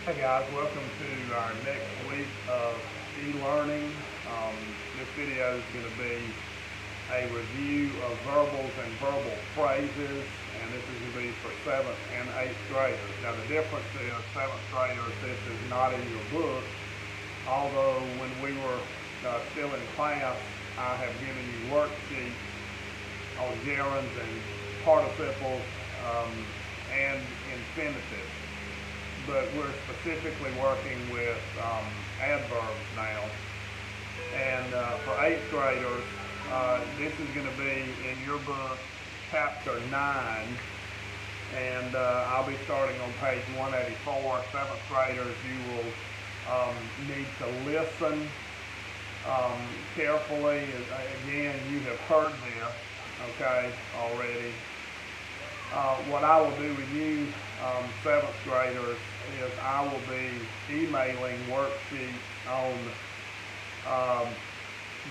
Hey guys, welcome to our next week of e-learning. This video is going to be a review of verbals and verbal phrases, and this is going to be for 7th and 8th graders. Now the difference is 7th graders, this is not in your book, although when we were still in class, I have given you worksheets on gerunds and participles and infinitive. But we're specifically working with adverbs now. And for 8th graders, this is going to be in your book, chapter 9. And I'll be starting on page 184. 7th graders, you will need to listen carefully. Again, you have heard this, okay, already. What I will do with you, 7th graders, is I will be emailing worksheets on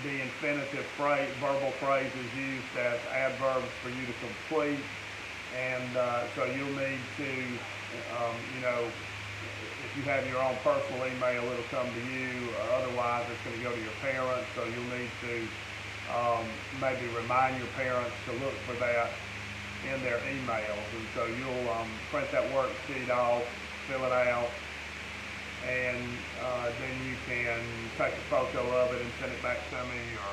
the infinitive phrase, verbal phrases used as adverbs for you to complete. And so you'll need to, if you have your own personal email, it'll come to you. Otherwise, it's going to go to your parents. So you'll need to maybe remind your parents to look for that in their emails. And so you'll print that worksheet off, fill it out, and then you can take a photo of it and send it back to me, or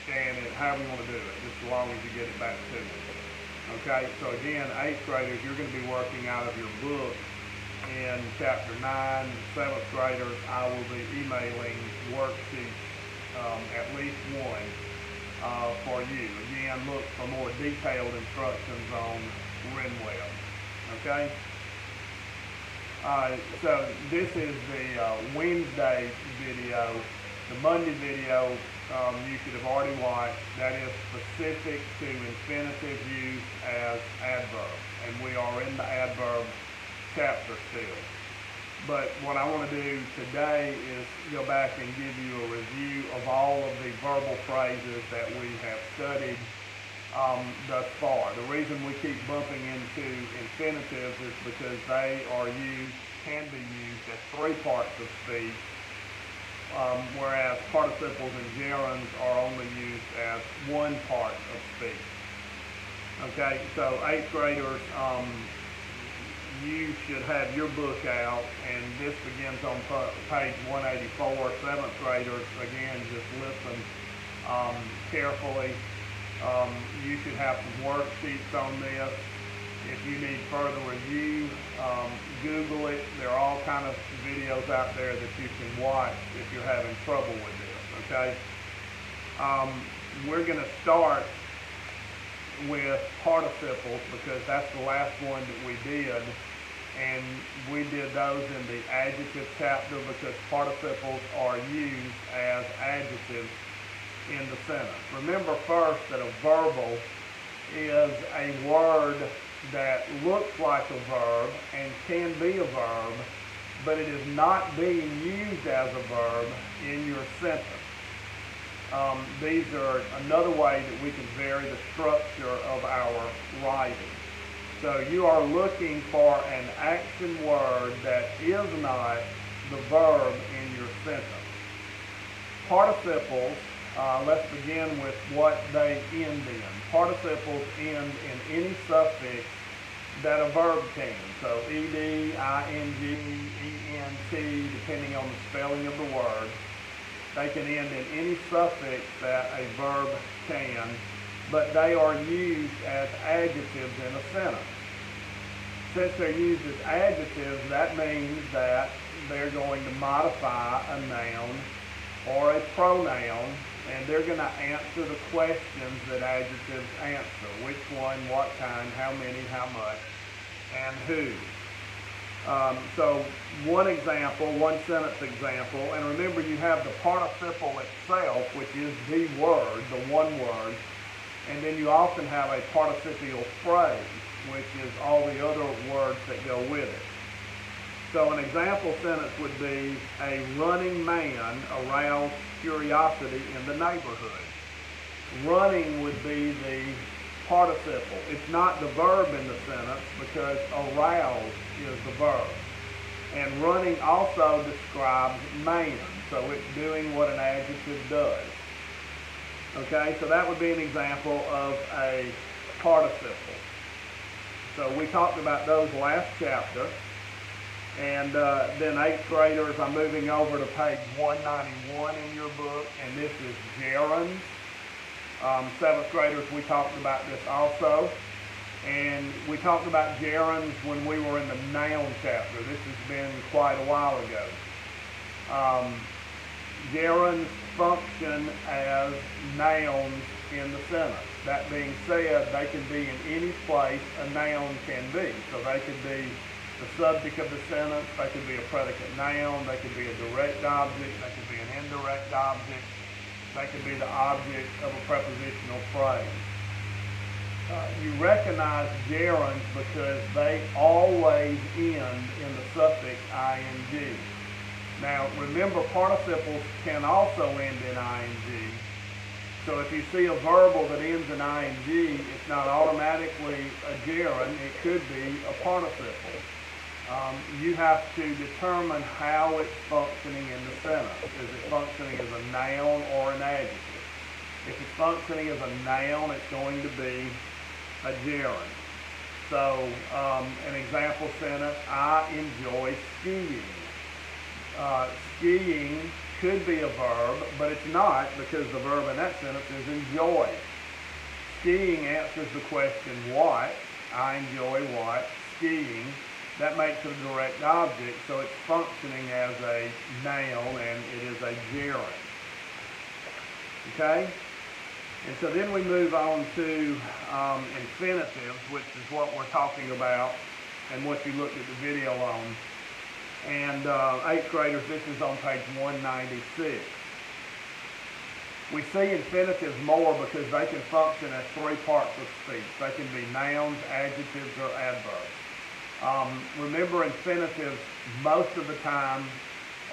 scan it, however you want to do it, just as long as you get it back to me. Okay, so again, 8th graders, you're going to be working out of your book in chapter 9. 7th graders, I will be emailing worksheets, at least one, for you. Again, look for more detailed instructions on Greenwood. Okay? So this is the Wednesday video. The Monday video you should have already watched. That is specific to infinitive use as adverbs. And we are in the adverb chapter still. But what I want to do today is go back and give you a review of all of the verbal phrases that we have studied thus far. The reason we keep bumping into infinitives is because they can be used as 3 parts of speech, whereas participles and gerunds are only used as 1 part of speech. Okay, so 8th graders, you should have your book out, and this begins on page 184. 7th graders, again, just listen carefully. You should have some worksheets on this. If you need further review, Google it. There are all kind of videos out there that you can watch if you're having trouble with this, okay? We're going to start with participles because that's the last one that we did, and we did those in the adjective chapter because participles are used as adjectives in the sentence. Remember first that a verbal is a word that looks like a verb and can be a verb, but it is not being used as a verb in your sentence. These are another way that we can vary the structure of our writing. So you are looking for an action word that is not the verb in your sentence. Participles, let's begin with what they end in. Participles end in any suffix that a verb can. So ed, ing, ent, depending on the spelling of the word. They can end in any suffix that a verb can, but they are used as adjectives in a sentence. Since they're used as adjectives, that means that they're going to modify a noun or a pronoun, and they're going to answer the questions that adjectives answer. Which one, what kind, how many, how much, and who. So one example, one sentence example, and remember you have the participle itself, which is the word, the one word, and then you often have a participial phrase, which is all the other words that go with it. So an example sentence would be, a running man aroused curiosity in the neighborhood. Running would be the participle. It's not the verb in the sentence because arouse is the verb. And running also describes man, so it's doing what an adjective does. Okay, so that would be an example of a participle. So we talked about those last chapter. And then 8th graders, I'm moving over to page 191 in your book, and this is gerunds. 7th graders, we talked about this also. And we talked about gerunds when we were in the noun chapter. This has been quite a while ago. Gerunds function as nouns in the sentence. That being said, they can be in any place a noun can be. So they could be the subject of the sentence, they could be a predicate noun, they could be a direct object, they could be an indirect object, they could be the object of a prepositional phrase. You recognize gerunds because they always end in the suffix ing. Now remember, participles can also end in ing. So if you see a verbal that ends in ing, it's not automatically a gerund, it could be a participle. You have to determine how it's functioning in the sentence. Is it functioning as a noun or an adjective? If it's functioning as a noun, it's going to be a gerund. So an example sentence, I enjoy skiing. Skiing could be a verb, but it's not, because the verb in that sentence is enjoy. Skiing answers the question what. I enjoy what? Skiing. That makes it a direct object, so it's functioning as a noun, and it is a gerund. Okay? And so then we move on to infinitives, which is what we're talking about and what you looked at the video on. And 8th graders, this is on page 196. We see infinitives more because they can function as 3 parts of speech. They can be nouns, adjectives, or adverbs. Remember, infinitives most of the time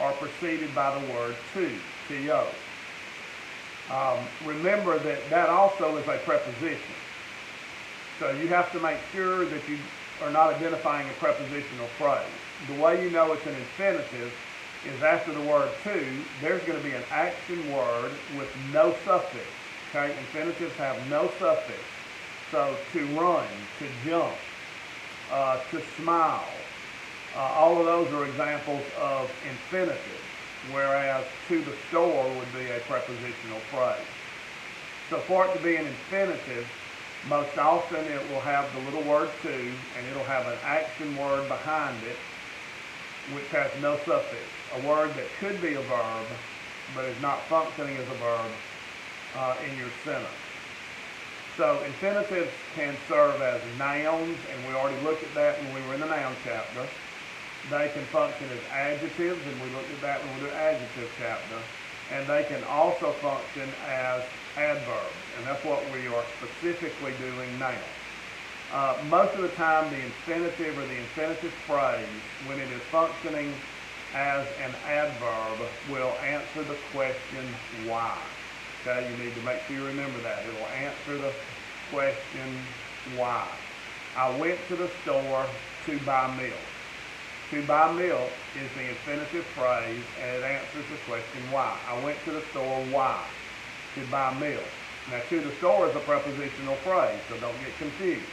are preceded by the word to, to. Remember that also is a preposition. So you have to make sure that you are not identifying a prepositional phrase. The way you know it's an infinitive is after the word to, there's going to be an action word with no suffix. Okay, infinitives have no suffix. So to run, to jump, to smile. All of those are examples of infinitives, whereas to the store would be a prepositional phrase. So for it to be an infinitive, most often it will have the little word to, and it'll have an action word behind it, which has no suffix. A word that could be a verb, but is not functioning as a verb in your sentence. So infinitives can serve as nouns, and we already looked at that when we were in the noun chapter. They can function as adjectives, and we looked at that when we were in the adjective chapter. And they can also function as adverbs, and that's what we are specifically doing now. Most of the time, the infinitive or the infinitive phrase, when it is functioning as an adverb, will answer the question why. Okay, you need to make sure you remember that. It will answer the question why. I went to the store to buy milk. To buy milk is the infinitive phrase, and it answers the question why. I went to the store, why? To buy milk. Now, to the store is a prepositional phrase, so don't get confused.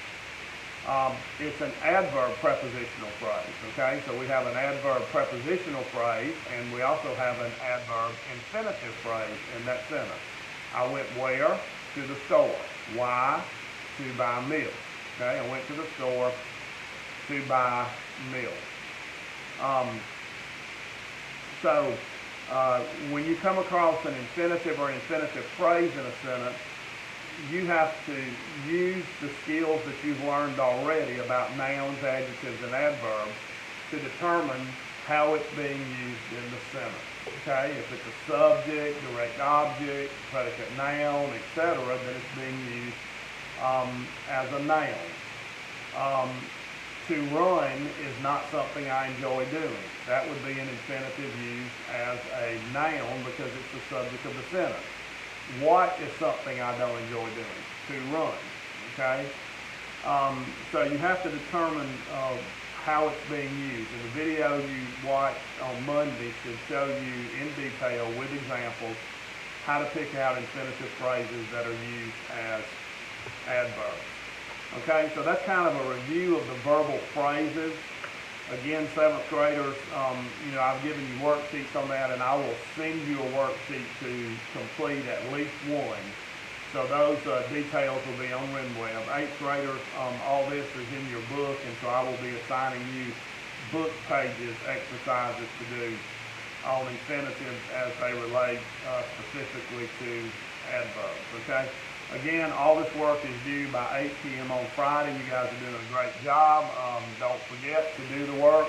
It's an adverb prepositional phrase, okay? So we have an adverb prepositional phrase, and we also have an adverb infinitive phrase in that sentence. I went where? To the store. Why? To buy milk. Okay, I went to the store to buy milk. When you come across an infinitive or infinitive phrase in a sentence, you have to use the skills that you've learned already about nouns, adjectives, and adverbs to determine how it's being used in the sentence. Okay, if it's a subject, direct object, predicate noun, etc., then it's being used as a noun. To run is not something I enjoy doing. That would be an infinitive used as a noun because it's the subject of the sentence. What is something I don't enjoy doing? To run. Okay? So you have to determine how it's being used. And the video you watch on Monday should show you in detail with examples how to pick out infinitive phrases that are used as adverbs. Okay, so that's kind of a review of the verbal phrases. Again, 7th graders, I've given you worksheets on that, and I will send you a worksheet to complete at least one. So those details will be on Greenwood. 8th graders, all this is in your book, and so I will be assigning you book pages, exercises to do on infinitives as they relate specifically to adverbs, okay? Again, all this work is due by 8 p.m. on Friday. You guys are doing a great job. Don't forget to do the work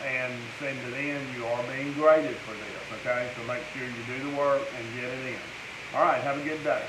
and send it in. You are being graded for this, okay? So make sure you do the work and get it in. All right, have a good day.